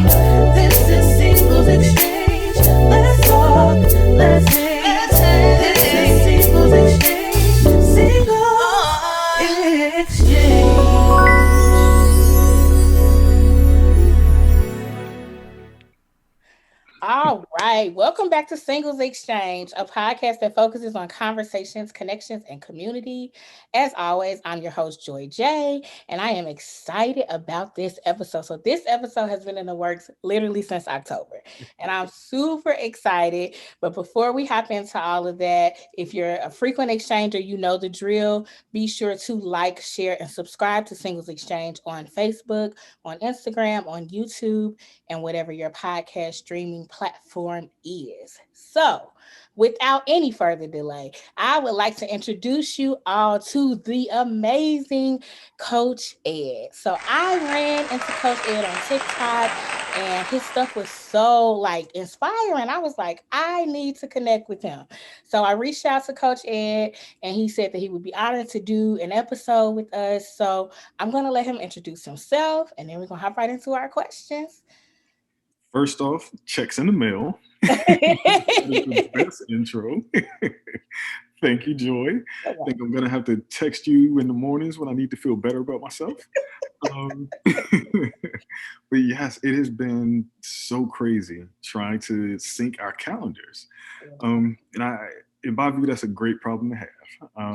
This is Singles Exchange. Let's talk, let's hang. This is Singles Exchange. Singles Exchange. All right. Welcome back to Singles Exchange, a podcast that focuses on conversations, connections, and community. As always, I'm your host, Joy J, and I am excited about this episode. So, this episode has been in the works literally since October, and I'm super excited. But before we hop into all of that, if you're a frequent exchanger, you know the drill. Be sure to like, share, and subscribe to Singles Exchange on Facebook, on Instagram, on YouTube, and whatever your podcast streaming platform is. So, without any further delay, I would like to introduce you all to the amazing Coach Ed. So, I ran into Coach Ed on TikTok and his stuff was so like inspiring. I was like, I need to connect with him. So, I reached out to Coach Ed and he said that he would be honored to do an episode with us. So, I'm going to let him introduce himself and then we're going to hop right into our questions. First off, checks in the mail. That is the best intro. Thank you, Joy. I think I'm going to have to text you in the mornings when I need to feel better about myself. But yes, it has been so crazy trying to sync our calendars. And in my view, that's a great problem to have.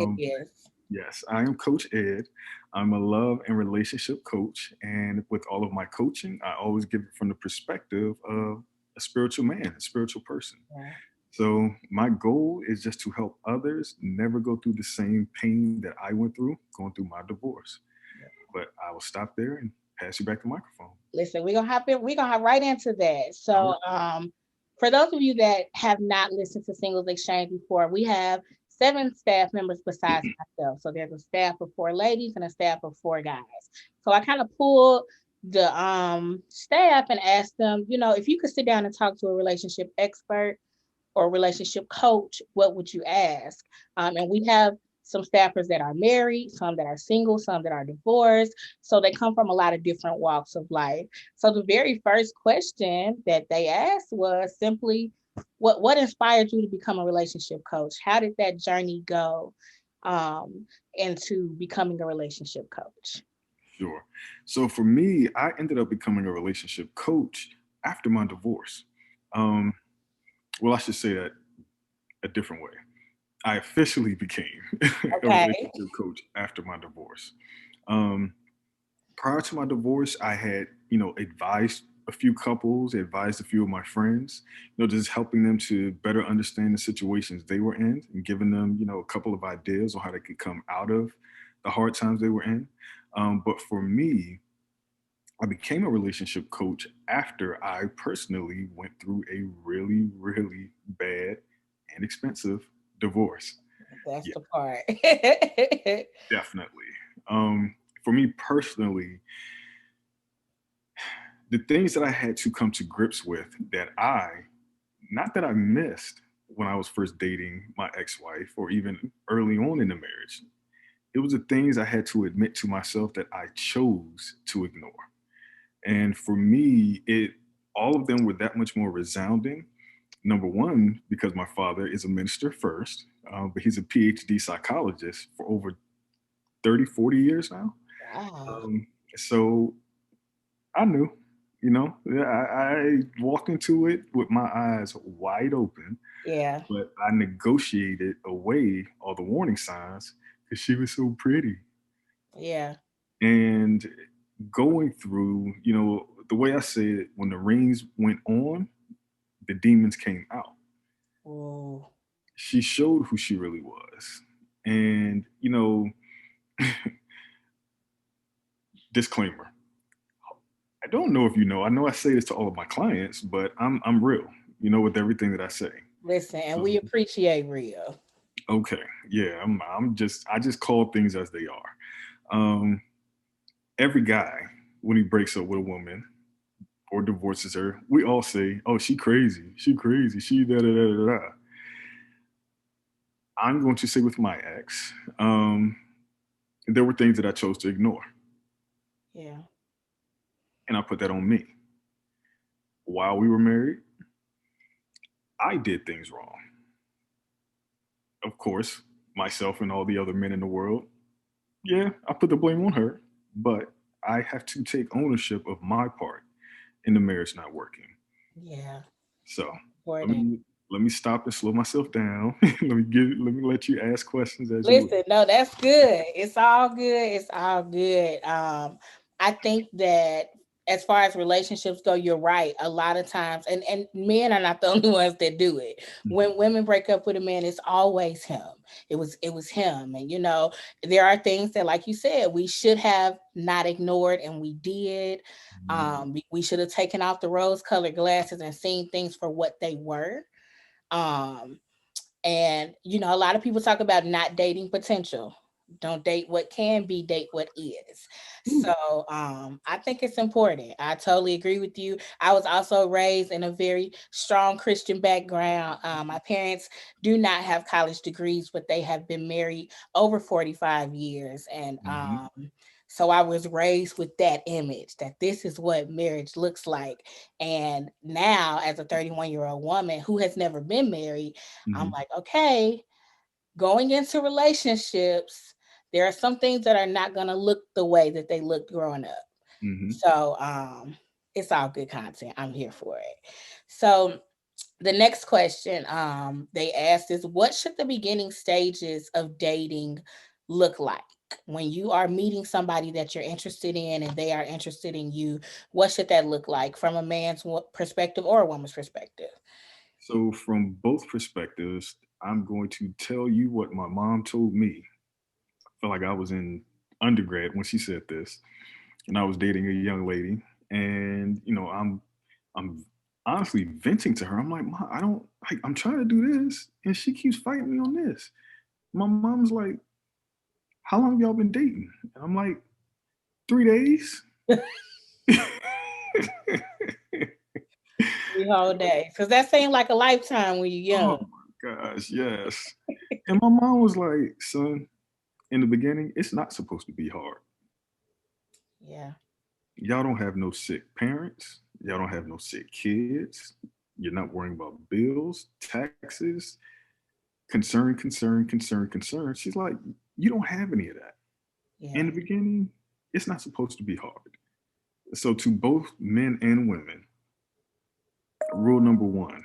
It is. Yes, I am Coach Ed. I'm a love and relationship coach. And with all of my coaching, I always give it from the perspective of a spiritual man, a spiritual person. Yeah. So my goal is just to help others never go through the same pain that I went through going through my divorce. But I will stop there and pass you back the microphone. Listen, we're gonna hop right into that. So for those of you that have not listened to Singles Exchange before, we have 7 staff members besides myself. So there's a staff of 4 ladies and a staff of 4 guys. So I kind of pulled the staff and asked them, if you could sit down and talk to a relationship expert or relationship coach, what would you ask? And we have some staffers that are married, some that are single, some that are divorced. So they come from a lot of different walks of life. So the very first question that they asked was simply, what inspired you to become a relationship coach? How did that journey go into becoming a relationship coach? Sure. So for me, I ended up becoming a relationship coach after my divorce. Well, I should say that a different way. I officially became a relationship coach after my divorce. Prior to my divorce, I had, advised a few couples, advised a few of my friends, just helping them to better understand the situations they were in and giving them, a couple of ideas on how they could come out of the hard times they were in. But for me, I became a relationship coach after I personally went through a really, really bad and expensive divorce. That's the part. Definitely. For me personally, the things that I had to come to grips with that not that I missed when I was first dating my ex-wife or even early on in the marriage, it was the things I had to admit to myself that I chose to ignore. And for me, all of them were that much more resounding. Number one, because my father is a minister first, but he's a PhD psychologist for over 30, 40 years now. Wow. So I knew, I walked into it with my eyes wide open. Yeah. But I negotiated away all the warning signs because she was so pretty. Yeah. And going through, the way I say it, when the rings went on, the demons came out. Oh. She showed who she really was. And, disclaimer. I don't know if you know, I know I say this to all of my clients, but I'm real, with everything that I say. Listen, and we appreciate real. Okay. Yeah, I just call things as they are. Every guy, when he breaks up with a woman or divorces her, we all say, "Oh, she crazy. She crazy. She da da da da da." I'm going to say with my ex, there were things that I chose to ignore. Yeah. And I put that on me. while we were married, I did things wrong. Of course, myself and all the other men in the world, yeah, I put the blame on her, but I have to take ownership of my part in the marriage not working. Yeah, So let important. me stop and slow myself down. Let me let you ask questions as you Listen, no, that's good. It's all good. It's all good. I think that as far as relationships go, you're right. A lot of times, and men are not the only ones that do it. will. When women break up with a man, it's always him. It was him. And there are things that, like you said, we should have not ignored, and we did. We should have taken off the rose-colored glasses and seen things for what they were. Um, and a lot of people talk about not dating potential. Don't date what can be, date what is. Mm, So I think it's important. I totally agree with you. I was also raised in a very strong Christian background. My parents do not have college degrees, but they have been married over 45 years. And mhm, so I was raised with that image that this is what marriage looks like. And now, as a 31-year-old woman who has never been married, I'm mhm, like, okay, going into relationships, there are some things that are not going to look the way that they looked growing up. mhm. So, it's all good content. I'm here for it. So, the next question they asked is, what should the beginning stages of dating look like? When you are meeting somebody that you're interested in and they are interested in you, what should that look like from a man's perspective or a woman's perspective? So from both perspectives, I'm going to tell you what my mom told me. I feel like I was in undergrad when she said this, and I was dating a young lady, and I'm honestly venting to her. I'm like, "Mom, I don't like. I'm trying to do this, and she keeps fighting me on this." My mom's like, "How long have y'all been dating?" And I'm like, "3 days." 3 whole days, because that seemed like a lifetime when you're young. Oh my gosh, yes. And my mom was like, "Son, in the beginning, it's not supposed to be hard. Yeah. Y'all don't have no sick parents. Y'all don't have no sick kids. You're not worrying about bills, taxes, concern. She's like, you don't have any of that. In Yeah. the beginning, it's not supposed to be hard. So, to both men and women, rule number one,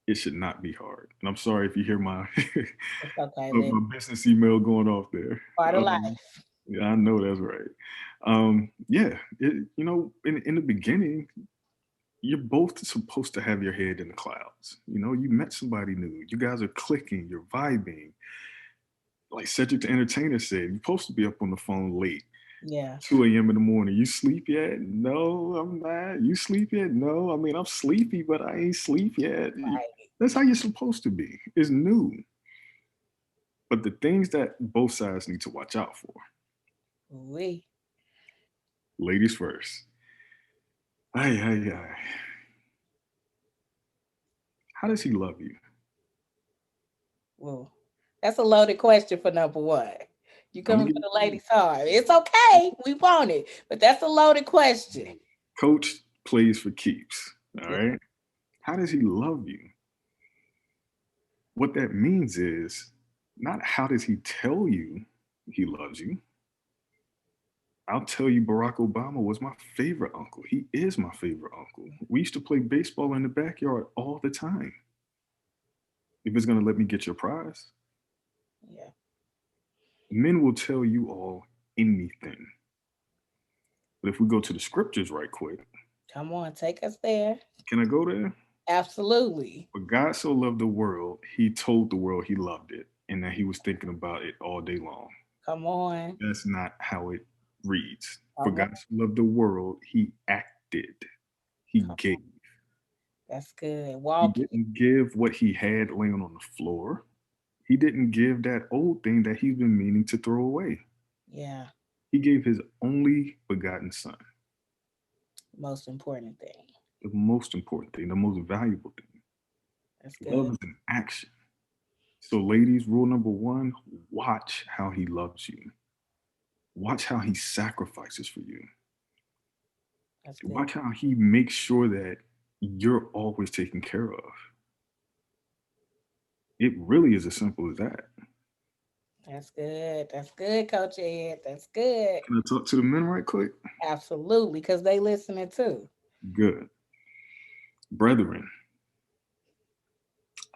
it should not be hard. And I'm sorry if you hear my It's okay. Live my business email going off there. part of Um, life. yeah, I know that's right. Yeah, in the beginning, you're both supposed to have your head in the clouds. You met somebody new. You guys are clicking. You're vibing. Like Cedric the Entertainer said, you're supposed to be up on the phone late, Yeah. 2 a.m. in the morning. You sleep yet? No, I'm not. You sleep yet? No. I mean, I'm sleepy, but I ain't sleep yet. Right. That's how you're supposed to be. It's new. But the things that both sides need to watch out for, We. ladies first. Ay, ay, ay. How does he love you? Well, that's a loaded question for number one. You I'm gonna coming give for the you ladies hard. It's okay. We want it. But that's a loaded question. coach plays for keeps. All Yeah. right. How does he love you? What that means is not how does he tell you he loves you. I'll tell you, Barack Obama was my favorite uncle. He is my favorite uncle. We used to play baseball in the backyard all the time. If it's going to let me get your prize, Yeah. men will tell you all anything. But if we go to the scriptures right quick, Come on, take us there. can I go there? Absolutely. For God so loved the world, he told the world he loved it and that he was thinking about it all day long. Come on. That's not how it reads. For Come on. God so loved the world, he acted, he Come gave. on. That's good. He Walk it. didn't give what he had laying on the floor. He didn't give that old thing that he's been meaning to throw away. Yeah. He gave his only begotten son, Most important thing. the most important thing, the most valuable thing. That's Love good. is an action. So, ladies, rule number one, watch how he loves you. Watch how he sacrifices for you. That's good. Watch how he makes sure that you're always taken care of. It really is as simple as that. That's good. That's good, Coach Ed. That's good. Can I talk to the men right quick? Absolutely, because they listening too. Good. Brethren,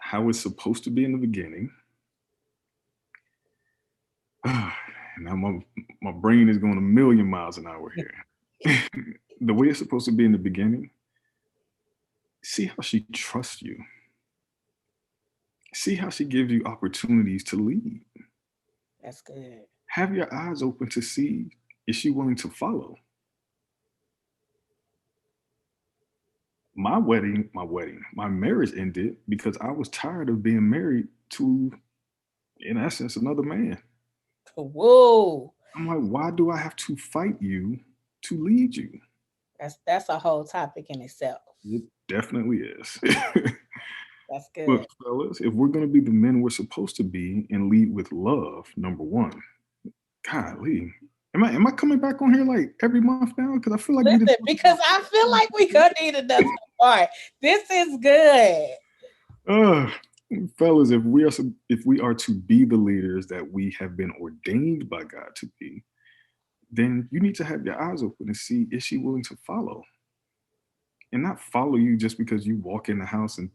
how it's supposed to be in the beginning. Now my brain is going a million miles an hour here. The way it's supposed to be in the beginning, see how she trusts you. See how she gives you opportunities to lead. That's good. Have your eyes open to see, is she willing to follow? My marriage ended because I was tired of being married to, in essence, another man. Whoa. I'm like, why do I have to fight you to lead you? That's a whole topic in itself. It definitely is. That's good. But fellas, if we're going to be the men we're supposed to be and lead with love, number one, golly, am I coming back on here like every month now? Because I feel like Listen, because I feel like we gonna need another part. This is good. Fellas, if we are to be the leaders that we have been ordained by God to be, then you need to have your eyes open and see, is she willing to follow? And not follow you just because you walk in the house and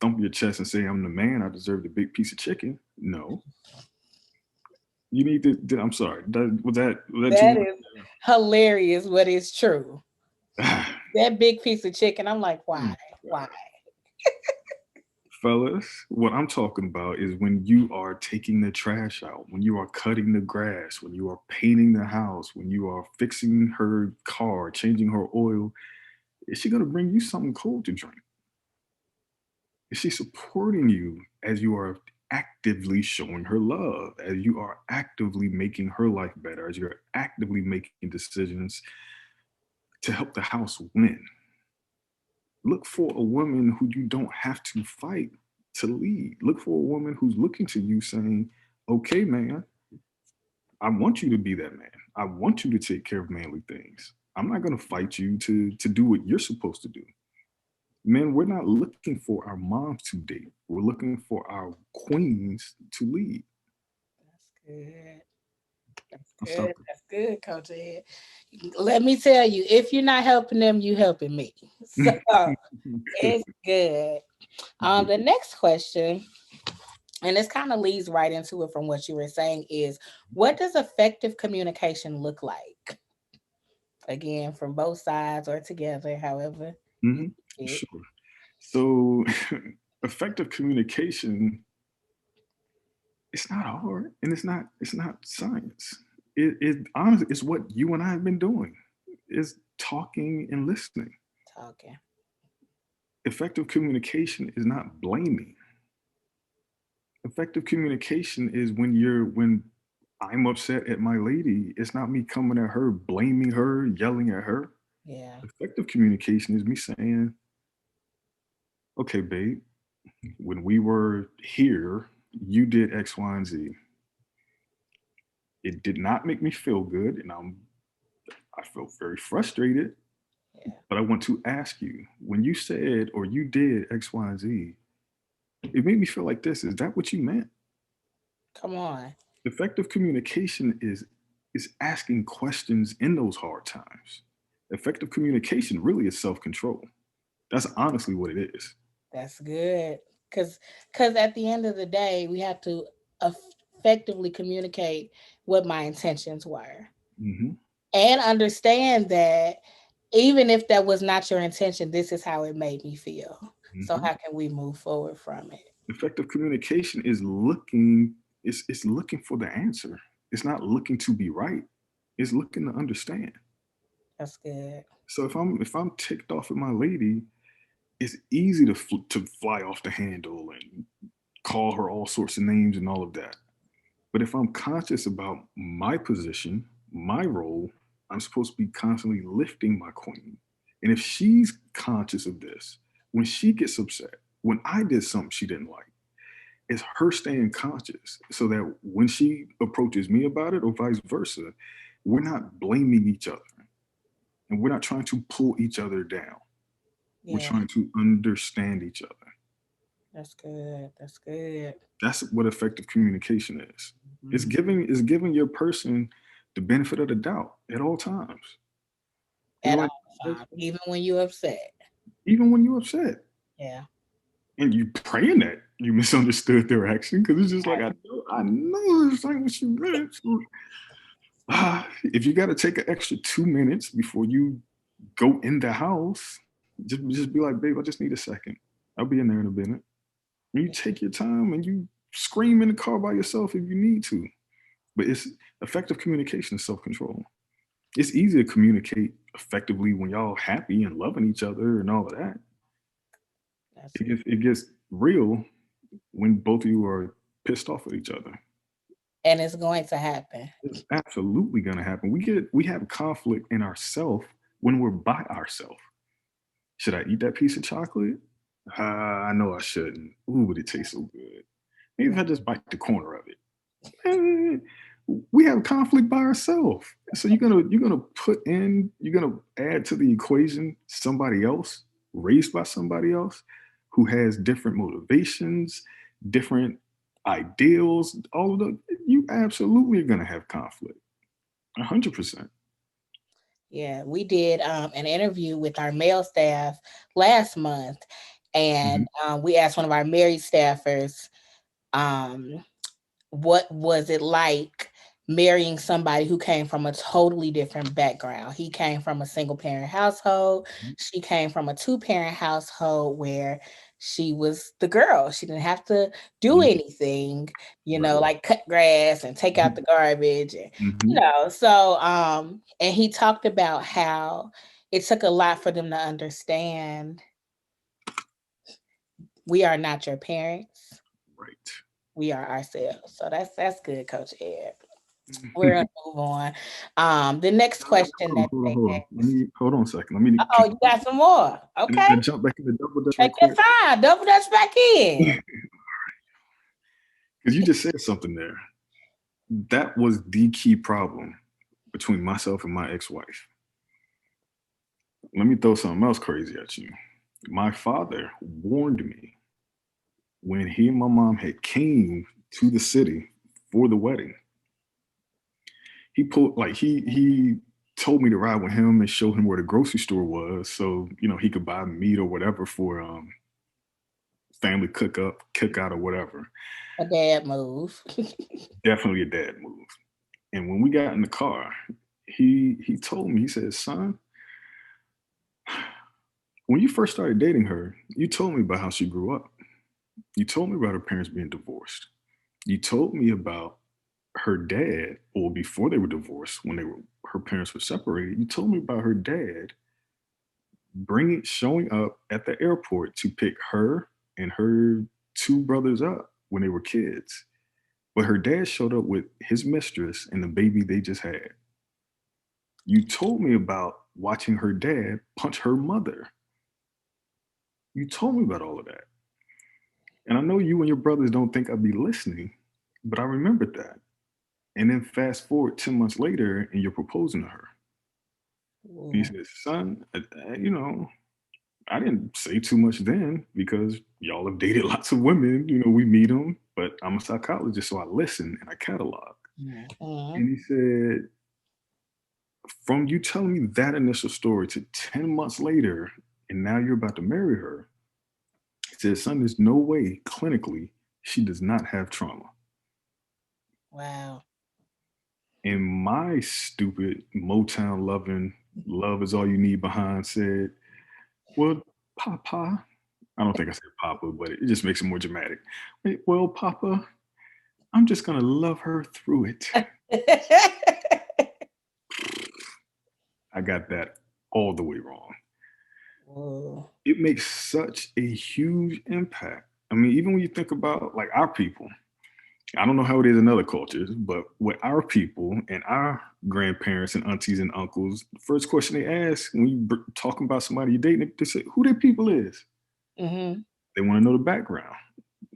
thump your chest and say, I'm the man, I deserve the big piece of chicken. No. You need to, I'm sorry, that is hilarious, but it's true. That big piece of chicken, I'm like, why? Why? Fellas, what I'm talking about is when you are taking the trash out, when you are cutting the grass, when you are painting the house, when you are fixing her car, changing her oil, is she going to bring you something cold to drink? Is she supporting you as you are actively showing her love, as you are actively making her life better, as you're actively making decisions to help the house win? Look for a woman who you don't have to fight to lead. Look for a woman who's looking to you saying, okay, man, I want you to be that man. I want you to take care of manly things. I'm not going to fight you to do what you're supposed to do. Men, we're not looking for our moms to date. We're looking for our queens to lead. That's good. That's good. That's good, Coach Ed. Let me tell you, if you're not helping them, you helping me. So it's good. The next question, and this kind of leads right into it from what you were saying, is what does effective communication look like? Again, from both sides or together, however. Sure. So effective communication, it's not hard, and it's not science. It honestly, it's what you and I have been doing, is talking and listening. Talking. Effective communication is not blaming. Effective communication is when I'm upset at my lady, it's not me coming at her, blaming her, yelling at her. Yeah. Effective communication is me saying, okay, babe, when we were here, you did X, Y, and Z. It did not make me feel good, and I felt very frustrated. Yeah. But I want to ask you, when you said or you did X, Y, and Z, it made me feel like this. Is that what you meant? Come on. Effective communication is asking questions in those hard times. Effective communication really is self-control. That's honestly what it is. That's good. Because at the end of the day, we have to effectively communicate what my intentions were. Mm-hmm. And understand that even if that was not your intention, this is how it made me feel. Mm-hmm. So how can we move forward from it? Effective communication is looking for the answer. It's not looking to be right. It's looking to understand. That's good. So if I'm ticked off at my lady, it's easy to fly off the handle and call her all sorts of names and all of that. But if I'm conscious about my position, my role, I'm supposed to be constantly lifting my queen. And if she's conscious of this, when she gets upset, when I did something she didn't like, it's her staying conscious so that when she approaches me about it or vice versa, we're not blaming each other and we're not trying to pull each other down. We're Yeah, trying to understand each other. that's good. That's good. That's what effective communication is. It's Mhm. giving your person the benefit of the doubt at all times. You're At like, all times, even when you're upset. even when you're upset, Yeah. and you praying that you misunderstood their action, because it's just like, Right. I know it's like what you meant. So, if you got to take an extra 2 minutes before you go in the house, just be like, babe, I just need a second. I'll be in there in a minute. And you take your time and you scream in the car by yourself if you need to. But it's effective communication, self control. It's easy to communicate effectively when y'all happy and loving each other and all of that. That's It gets real when both of you are pissed off at each other. and it's going to happen. It's absolutely gonna happen. We have conflict in ourself when we're by ourselves. Should I eat that piece of chocolate? I know I shouldn't. Ooh, but it tastes so good. Maybe if I just bite the corner of it. Eh, we have conflict by ourselves. So you're gonna add to the equation somebody else raised by somebody else who has different motivations, different ideals, all of the you absolutely are gonna have conflict. 100%. Yeah, we did an interview with our male staff last month, and Mhm. we asked one of our married staffers, um, what was it like marrying somebody who came from a totally different background? He came from a single parent household. She came from a two-parent household where she was the girl. She didn't have to do Mhm. anything, Right. like cut grass and take out the garbage and Mhm. so and he talked about how it took a lot for them to understand we are not your parents. Right. We are ourselves. So that's good, Coach Ed. We're gonna Mhm. move on. The next question Hold on, that hold on, they hold on. Let asked. me hold on a second. Let me Oh, you got some more. can Okay. I jump back into double dutch Take right your quick? time. Double dutch back in. Because you just said something there. That was the key problem between myself and my ex-wife. Let me throw something else crazy at you. My father warned me when he and my mom had came to the city for the wedding. He pulled like he told me to ride with him and show him where the grocery store was so he could buy meat or whatever for family cookout or whatever. A dad move. Definitely a dad move. And when we got in the car, he told me, he said, son, when you first started dating her, you told me about how she grew up. You told me about her parents being divorced. You told me about her dad, or before they were divorced, when her parents were separated, you told me about her dad showing up at the airport to pick her and her two brothers up when they were kids. But her dad showed up with his mistress and the baby they just had. You told me about watching her dad punch her mother. You told me about all of that. And I know you and your brothers don't think I'd be listening, but I remembered that. And then fast forward 10 months later, and you're proposing to her. And he Ooh, says, son, I didn't say too much then because y'all have dated lots of women. We meet them, but I'm a psychologist, so I listen and I catalog. mhm. And he said, from you telling me that initial story to 10 months later, and now you're about to marry her, he said, son, there's no way clinically she does not have trauma. Wow. And my stupid Motown loving, love is all you need behind said, well, Papa, I don't think I said Papa, but it just makes it more dramatic. Wait, well, Papa, I'm just going to love her through it. I got that all the way wrong. Ooh. It makes such a huge impact. I mean, even when you think about like our people, I don't know how it is in other cultures, but with our people and our grandparents and aunties and uncles, the first question they ask when you talking about somebody you're dating, they say, who their people is. Mhm. They want to know the background.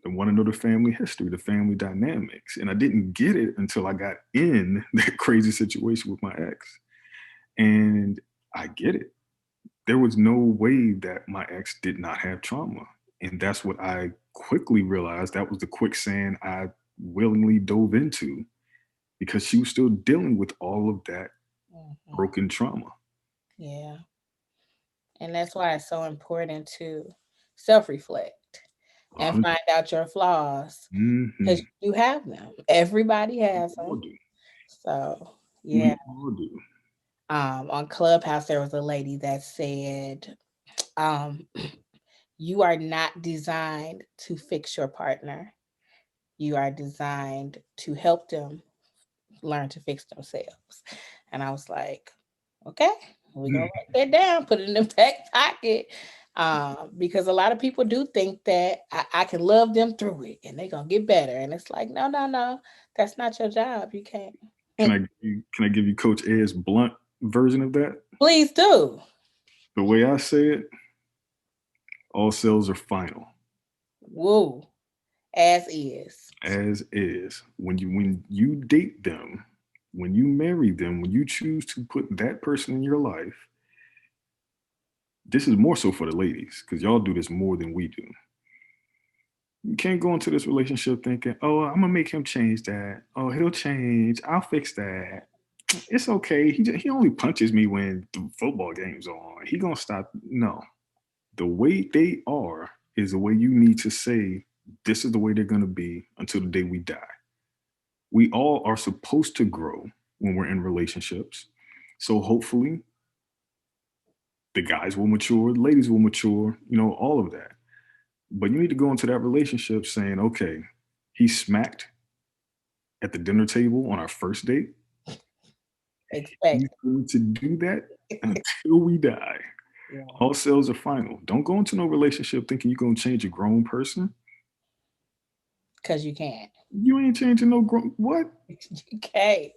They want to know the family history, the family dynamics. And I didn't get it until I got in that crazy situation with my ex. And I get it. there was no way that my ex did not have trauma. And that's what I quickly realized. That was the quicksand I willingly dove into because she was still dealing with all of that Mhm. broken trauma. Yeah. And that's why it's so important to self reflect and find out your flaws because Mm-hmm. you have them. Everybody We has all them. do. So, yeah. We all do. On Clubhouse, there was a lady that said, um, you are not designed to fix your partner. You are designed to help them learn to fix themselves. And I was like, okay, we're gonna write that down, put it in the back pocket. Because a lot of people do think that I can love them through it and they're gonna get better. And it's like, no, no, no, that's not your job. You can't. Can I give you Coach Ed's blunt version of that? Please do. The way I say it, all sales are final. Woo. As is. As is. When you date them, when you marry them, when you choose to put that person in your life, this is more so for the ladies, because y'all do this more than we do. You can't go into this relationship thinking, oh, I'm gonna make him change that. Oh, he'll change. I'll fix that. It's okay. He only punches me when the football game's on. He gonna stop. No, the way they are is the way you need to say this is the way they're gonna be until the day we die. We all are supposed to grow when we're in relationships. So hopefully the guys will mature, the ladies will mature, all of that. But you need to go into that relationship saying, okay, he smacked at the dinner table on our first date. Expect. He's going to do that until we die. Yeah. All sales are final. Don't go into no relationship thinking you're going to change a grown person. Because you can't. You ain't changing no grown. What? You can't.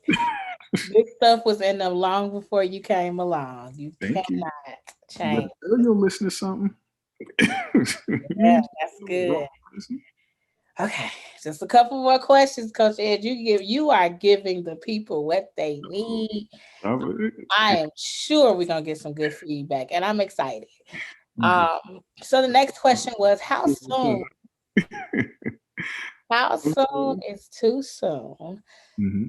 This stuff was in them long before you came along. You Thank you. cannot You change. better go listen to something. Yeah, that's good. Okay, just a couple more questions, Coach Ed. You are giving the people what they need. I am sure we're gonna get some good feedback, and I'm excited. So the next question was, how soon? How soon is too soon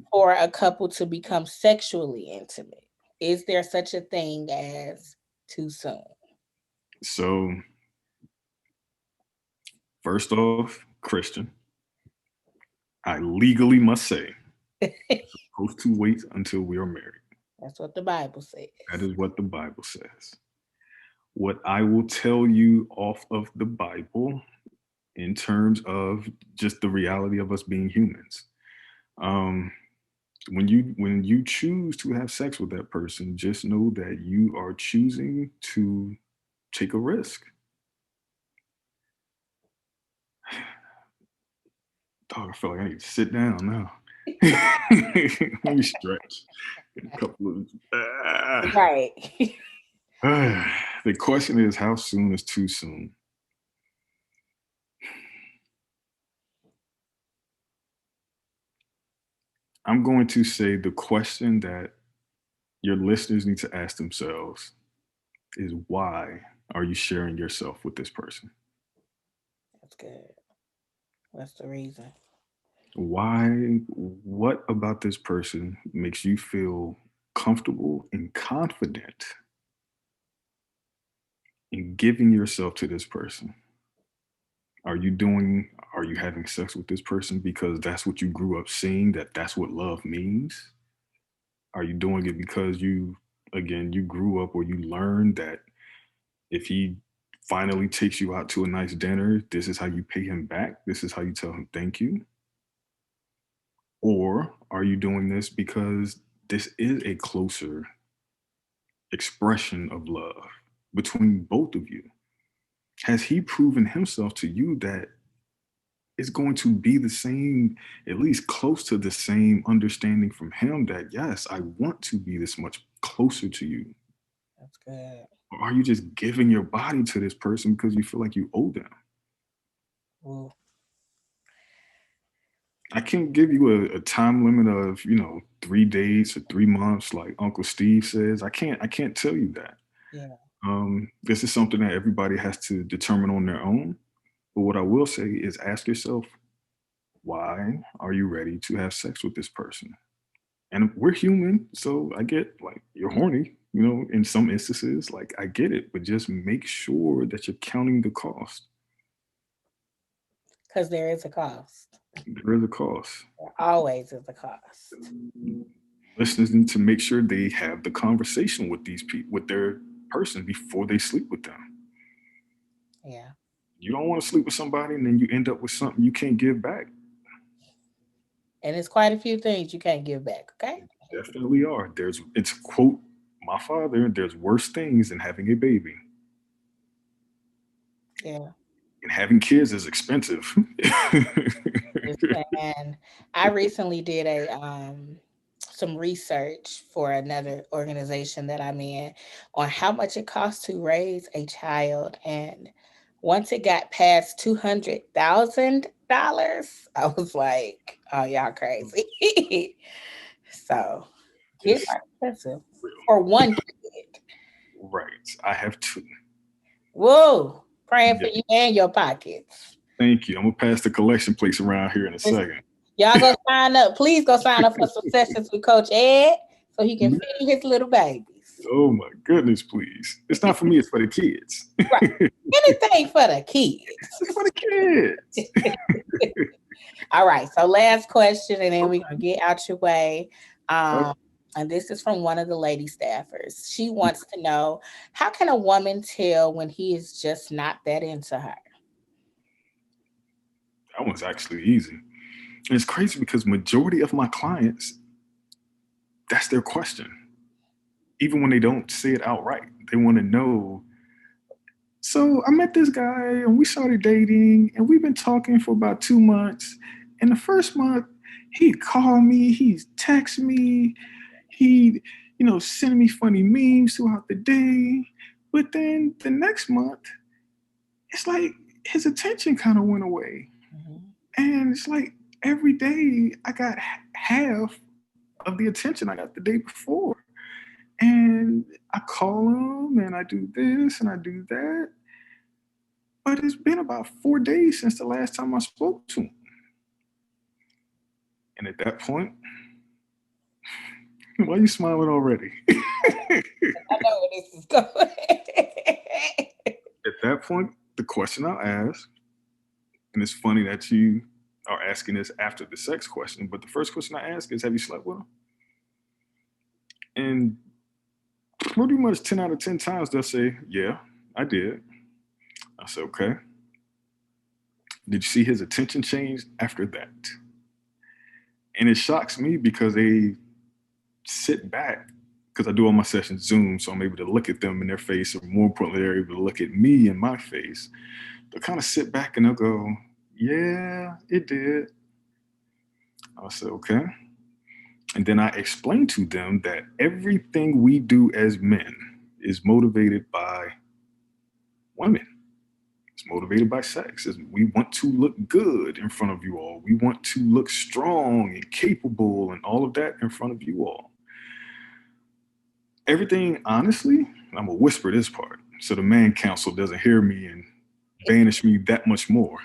for a couple to become sexually intimate? Is there such a thing as too soon? So, first off, Christian, I legally must say, supposed to wait until we are married. That's what the Bible says. That is what the Bible says. What I will tell you off of the Bible in terms of just the reality of us being humans. When you choose to have sex with that person, just know that you are choosing to take a risk. Dog, I feel like I need to sit down now. Let me stretch. A couple of Right. The question is, how soon is too soon? I'm going to say the question that your listeners need to ask themselves is, why are you sharing yourself with this person? That's good. What's the reason? Why? What about this person makes you feel comfortable and confident in giving yourself to this person? Are you having sex with this person because that's what you grew up seeing, that's what love means? Are you doing it because you grew up or you learned that if he finally takes you out to a nice dinner, this is how you pay him back? This is how you tell him thank you? Or are you doing this because this is a closer expression of love between both of you? Has he proven himself to you that it's going to be the same, at least close to the same understanding from him that, yes, I want to be this much closer to you? That's good. Or are you just giving your body to this person because you feel like you owe them? Ooh. I can't give you a time limit of 3 days or 3 months like Uncle Steve says. I can't tell you that. Yeah. This is something that everybody has to determine on their own. But what I will say is ask yourself, why are you ready to have sex with this person? And we're human, so I get like you're horny, in some instances, like I get it, but just make sure that you're counting the cost. Because there is a cost. There is a cost. There always is a cost. Listeners need to make sure they have the conversation with these people, with their person before they sleep with them. Yeah. You don't want to sleep with somebody and then you end up with something you can't give back. And it's quite a few things you can't give back, okay? Definitely are. It's quote my father, there's worse things than having a baby. Yeah. And having kids is expensive. And I recently did some research for another organization that I'm in on how much it costs to raise a child. And once it got past $200,000, I was like, oh, y'all crazy. So kids It's are expensive real. for one kid. Right. I have two. Whoa, praying for Yeah. you and your pockets. Thank you. I'm gonna pass the collection plates around here in a second. Y'all go sign up. Please go sign up for some sessions with Coach Ed so he can feed his little babies. Oh my goodness, please. It's not for me, it's for the kids. Right. Anything for the kids. It's for the kids. All right. So last question, and then we're gonna get out your way. And this is from one of the lady staffers. She wants to know, how can a woman tell when he is just not that into her? That one's actually easy. And it's crazy because majority of my clients, that's their question. Even when they don't say it outright, they want to know. So I met this guy and we started dating and we've been talking for about 2 months. And the first month, he'd call me, he'd text me, he'd, send me funny memes throughout the day. But then the next month, it's like his attention kind of went away. Mhm. And it's like every day I got half of the attention I got the day before. And I call him and I do this and I do that. But it's been about 4 days since the last time I spoke to him. And at that point, why are you smiling already? I know where this is going. At that point, the question I'll ask, and it's funny that you are asking this after the sex question, but the first question I ask is, have you slept with him? And pretty much 10 out of 10 times they'll say, yeah, I did. I said, okay. Did you see his attention change after that? And it shocks me because they sit back, because I do all my sessions Zoom, so I'm able to look at them in their face, or more importantly, they're able to look at me in my face. They'll kind of sit back and they'll go, yeah, it did. I said, okay. And then I explained to them that everything we do as men is motivated by women. It's motivated by sex. We want to look good in front of you all. We want to look strong and capable and all of that in front of you all. Everything, honestly, I'm going to whisper this part so the man council doesn't hear me and banish me that much more.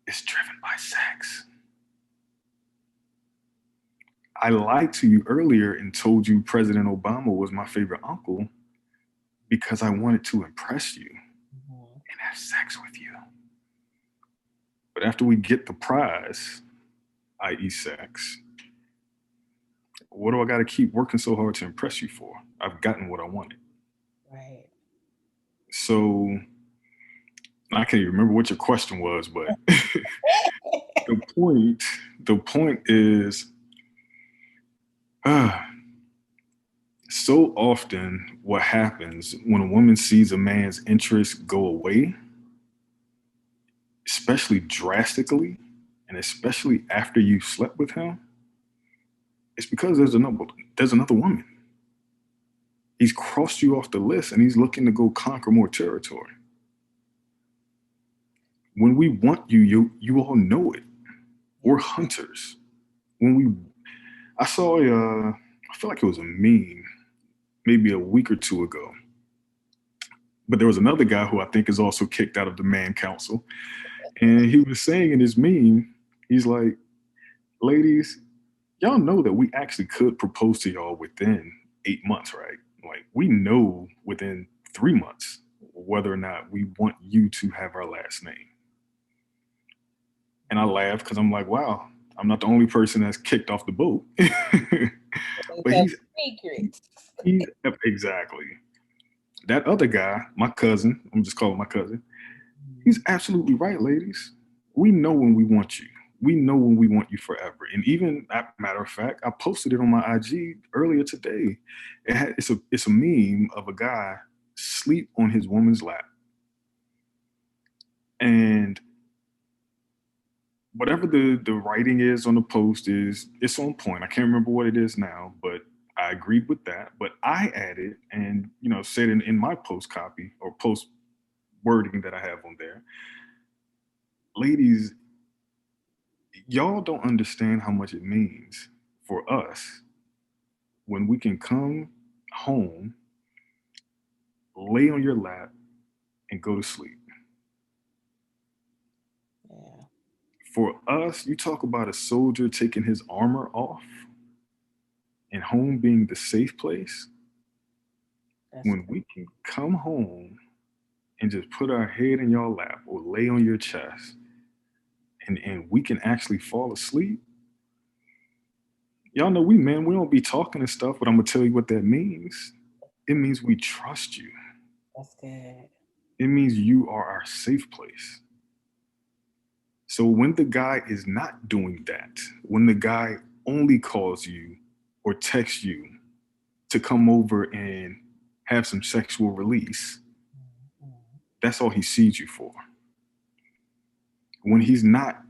It's driven by sex. I lied to you earlier and told you President Obama was my favorite uncle because I wanted to impress you and have sex with you. But after we get the prize, i.e. sex, what do I got to keep working so hard to impress you for? I've gotten what I wanted. Right. So I can't even remember what your question was, but the point is, so often what happens when a woman sees a man's interest go away, especially drastically, and especially after you slept with him, it's because there's another woman. He's crossed you off the list and he's looking to go conquer more territory. When we want you all know it. We're hunters. I saw I feel like it was a meme maybe a week or two ago. But there was another guy who I think is also kicked out of the man council. And he was saying in his meme, he's like, ladies, y'all know that we actually could propose to y'all within 8 months, right? Like, we know within 3 months whether or not we want you to have our last name. And I laugh because I'm like, wow, I'm not the only person that's kicked off the boat. But Secrets. he's exactly. That other guy, my cousin, I'm just calling my cousin, he's absolutely right, ladies. We know when we want you. We know when we want you forever. And even, matter of fact, I posted it on my IG earlier today. It's a meme of a guy sleep on his woman's lap. And whatever the writing is on the post it's on point. I can't remember what it is now, but I agreed with that. But I added and said in my post copy or post wording that I have on there, ladies, y'all don't understand how much it means for us when we can come home, lay on your lap, and go to sleep. Yeah. For us, you talk about a soldier taking his armor off and home being the safe place. That's When we can come home and just put our head in your lap or lay on your chest and we can actually fall asleep. Y'all know we don't be talking and stuff, but I'm gonna tell you what that means. It means we trust you. that's good. It means you are our safe place. So when the guy is not doing that, when the guy only calls you or texts you to come over and have some sexual release, that's all he sees you for. When he's not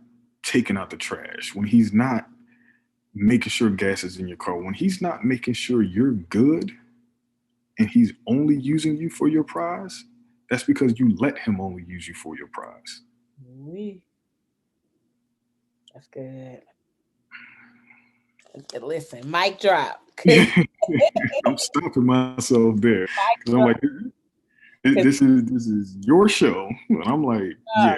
taking out the trash, when he's not making sure gas is in your car, when he's not making sure you're good and he's only using you for your prize, that's because you let him only use you for your prize. Oui. That's good. Listen, mic drop. I'm stopping myself there because I'm like, this is your show, and I'm like, yeah.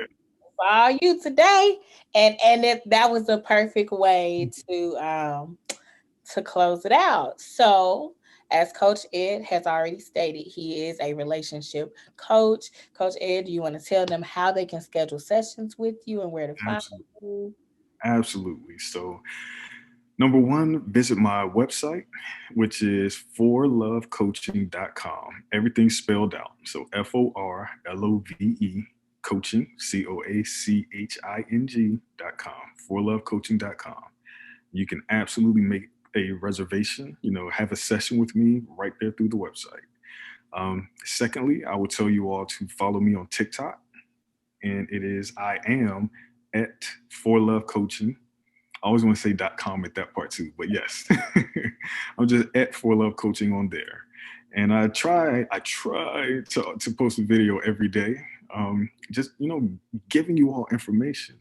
All you today, and that was the perfect way to close it out. So, as Coach Ed has already stated, he is a relationship coach. Coach Ed, do you want to tell them how they can schedule sessions with you and where to find Absolutely. you? Absolutely. So, number one, visit my website, which is forlovecoaching.com. Everything's spelled out. So FORLOVE coaching, COACHING.com, forlovecoaching.com. You can absolutely make a reservation, have a session with me right there through the website. Secondly, I will tell you all to follow me on TikTok. And I am at forlovecoaching. I always want to say .com at that part too, but yes, I'm just at forlovecoaching on there. And I try to post a video every day. Just, giving you all information.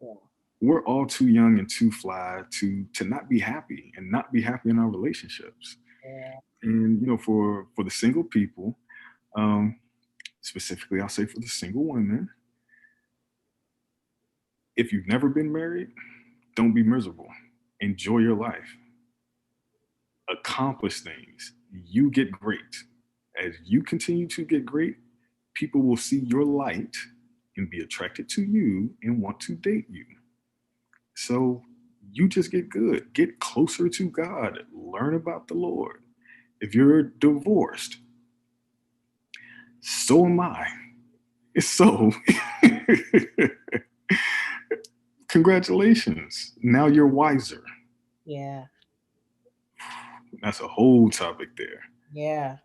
Yeah. We're all too young and too fly to not be happy and not be happy in our relationships. Yeah. And, for the single people, specifically, I'll say for the single women, if you've never been married, don't be miserable. Enjoy your life. Accomplish things. You get great. As you continue to get great, people will see your light and be attracted to you and want to date you. So you just get good. Get closer to God. Learn about the Lord. If you're divorced, so am I. So congratulations. Now you're wiser. Yeah. That's a whole topic there. Yeah.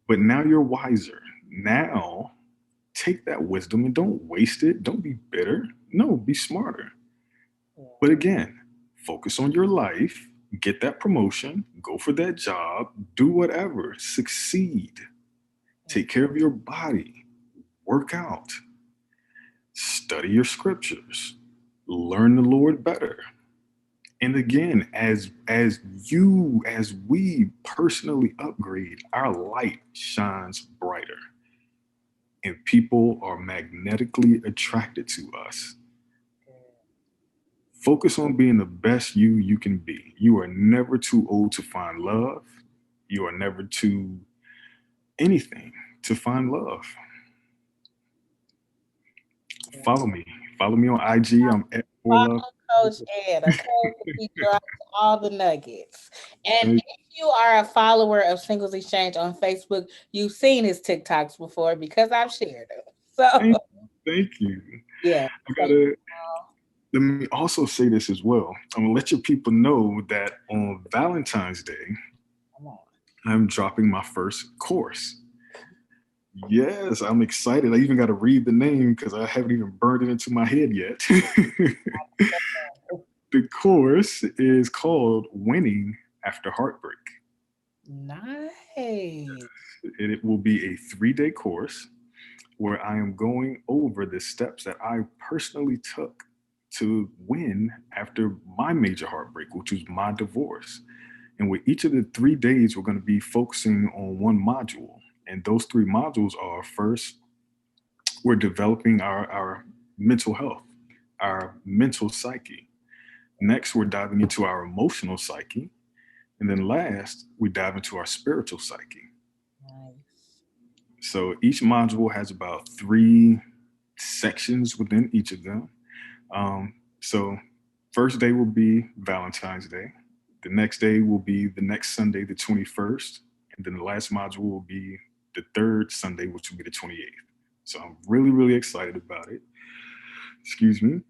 But now you're wiser. Now take that wisdom and don't waste it. Don't be bitter. No, be smarter. Yeah. But again, focus on your life, get that promotion, go for that job, do whatever, succeed. Take care of your body, work out, study your scriptures, learn the Lord better. And again, as we personally upgrade, our light shines brighter. and people are magnetically attracted to us. Focus on being the best you can be. You are never too old to find love. You are never too anything to find love. Follow me. Follow me on IG. I'm at For Follow Love. Coach Ed, okay? He drops all the nuggets. And Thank, if you are a follower of Singles Exchange on Facebook, you've seen his TikToks before because I've shared them. So thank you. yeah. I gotta let me also say this as well. I'm gonna let your people know that on Valentine's Day, Come on. I'm dropping my first course. Yes, I'm excited. I even got to read the name because I haven't even burned it into my head yet. The course is called Winning After Heartbreak. Nice. And it will be a 3-day course where I am going over the steps that I personally took to win after my major heartbreak, which was my divorce. And with each of the 3 days, we're going to be focusing on one module. And those 3 modules are: first, we're developing our mental health, our mental psyche. Next, we're diving into our emotional psyche. And then last, we dive into our spiritual psyche. Nice. So each module has about 3 sections within each of them. So first day will be Valentine's Day. The next day will be the next Sunday, the 21st. And then the last module will be the third Sunday, which will be the 28th. So I'm really, really excited about it. Excuse me.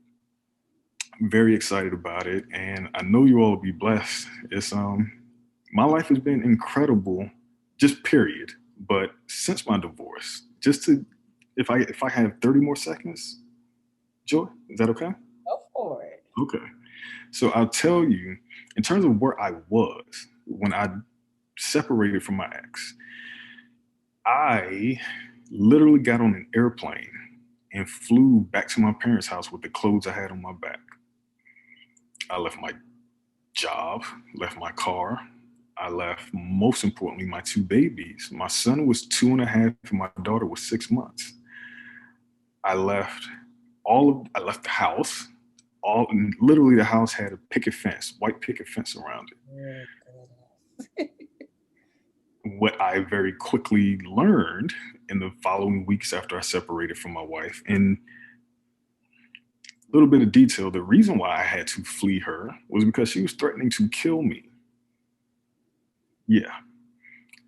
I'm very excited about it. And I know you all will be blessed. It's my life has been incredible, just period. But since my divorce, just to if I have 30 more seconds, Joy, is that okay? Go for it. Okay. So I'll tell you, in terms of where I was when I separated from my ex, I literally got on an airplane and flew back to my parents' house with the clothes I had on my back. I left my job, left my car. I left, most importantly, my 2 babies. My son was 2.5 and my daughter was 6 months. I left I left the house. Literally the house had a picket fence, white picket fence around it. Oh, goodness. What I very quickly learned in the following weeks after I separated from my wife, in a little bit of detail, the reason why I had to flee her was because she was threatening to kill me. Yeah.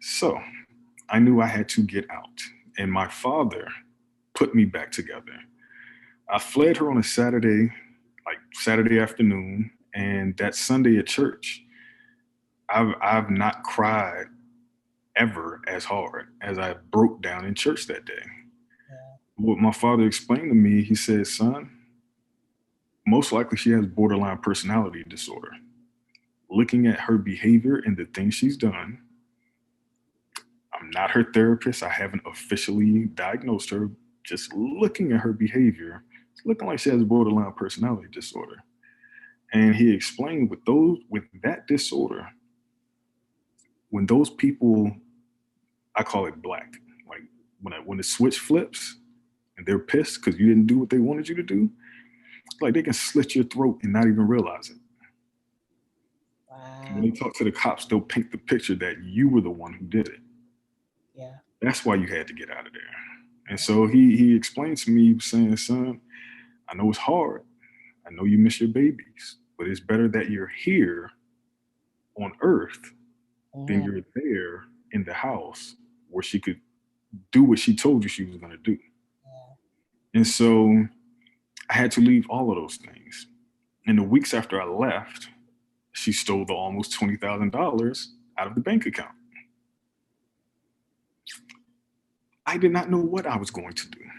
So I knew I had to get out, and my father put me back together. I fled her on a Saturday, like Saturday afternoon, and that Sunday at church, I've not cried ever as hard as I broke down in church that day. Yeah. What my father explained to me, he said, "Son, most likely she has borderline personality disorder. Looking at her behavior and the things she's done, I'm not her therapist. I haven't officially diagnosed her. Just looking at her behavior, it's looking like she has borderline personality disorder." And he explained with that disorder, when those people, I call it black, like when the switch flips and they're pissed because you didn't do what they wanted you to do, like they can slit your throat and not even realize it. When Wow. they talk to the cops, they'll paint the picture that you were the one who did it. Yeah. That's why you had to get out of there. And so he explained to me, saying, "Son, I know it's hard. I know you miss your babies, but it's better that you're here on earth than Mhm. you're there in the house where she could do what she told you she was going to do." Yeah. And so I had to leave all of those things. In the weeks after I left, she stole the almost $20,000 out of the bank account. I did not know what I was going to do,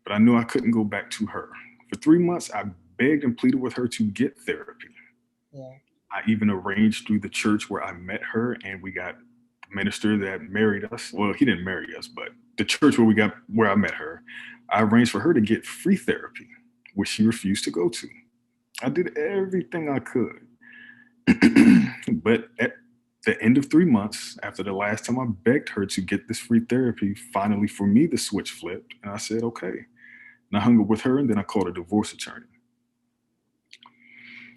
but I knew I couldn't go back to her. For 3 months, I begged and pleaded with her to get therapy. Yeah. I even arranged through the church where I met her, and we got the minister that married us. Well, he didn't marry us, but the church where I met her, I arranged for her to get free therapy, which she refused to go to. I did everything I could. But the end of 3 months, after the last time I begged her to get this free therapy, finally for me the switch flipped, and I said okay. And I hung up with her, and then I called a divorce attorney.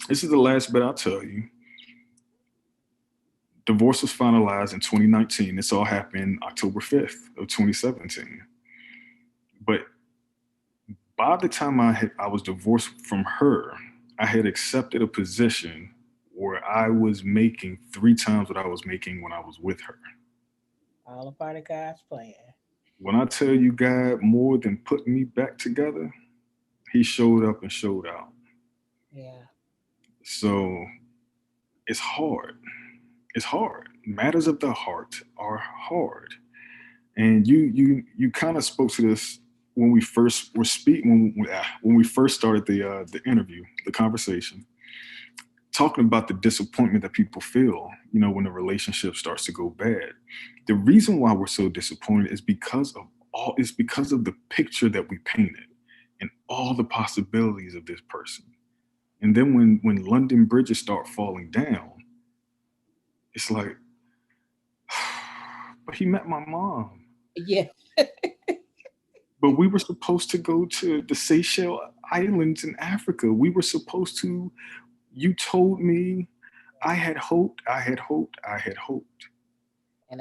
This is the last bit I'll tell you. Divorce was finalized in 2019. This all happened October 5th of 2017. But by the time I was divorced from her, I had accepted a position where I was making 3 times what I was making when I was with her. All a part of God's plan. When I tell you God more than put me back together, he showed up and showed out. Yeah. So it's hard. It's hard. Matters of the heart are hard. And you kind of spoke to this when we first were speaking when we first started the interview, the conversation, talking about the disappointment that people feel, when the relationship starts to go bad. The reason why we're so disappointed is because of the picture that we painted and all the possibilities of this person. And then when London bridges start falling down, it's like, but he met my mom. Yeah. But we were supposed to go to the Seychelles Islands in Africa. We were supposed to, you told me, I had hoped. And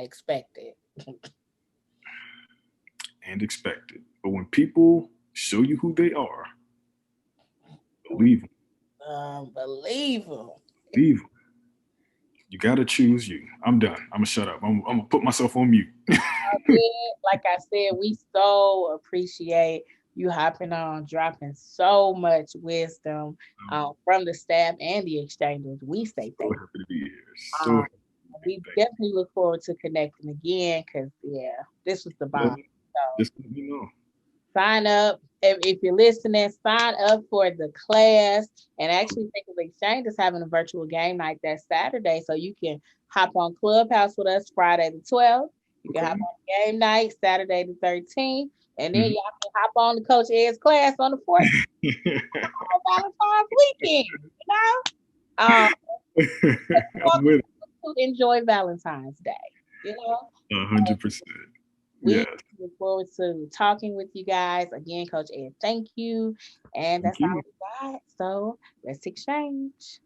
expected. And expected. But when people show you who they are, believe them. Unbelievable. Believe them. You got to choose you. I'm done. I'm going to shut up. I'm going to put myself on mute. Like I said, we so appreciate you hopping on, dropping so much wisdom from the staff and the exchangers. We say So thank you. happy to be here. So Um, happy to be we back. definitely look forward to connecting again because, this was the bomb. Just let me know. Sign up. If you're listening, sign up for the class. And actually, Singles Exchange is having a virtual game night that Saturday. So you can hop on Clubhouse with us Friday the 12th. You can hop on game night Saturday the 13th. And then y'all can hop on the Coach Ed's class on the 14th on Valentine's weekend. I'm with it. To enjoy Valentine's Day. 100%. We Yes. look forward to talking with you guys. Again, Coach Ed, thank you. And Thank that's all you. we got. So let's exchange.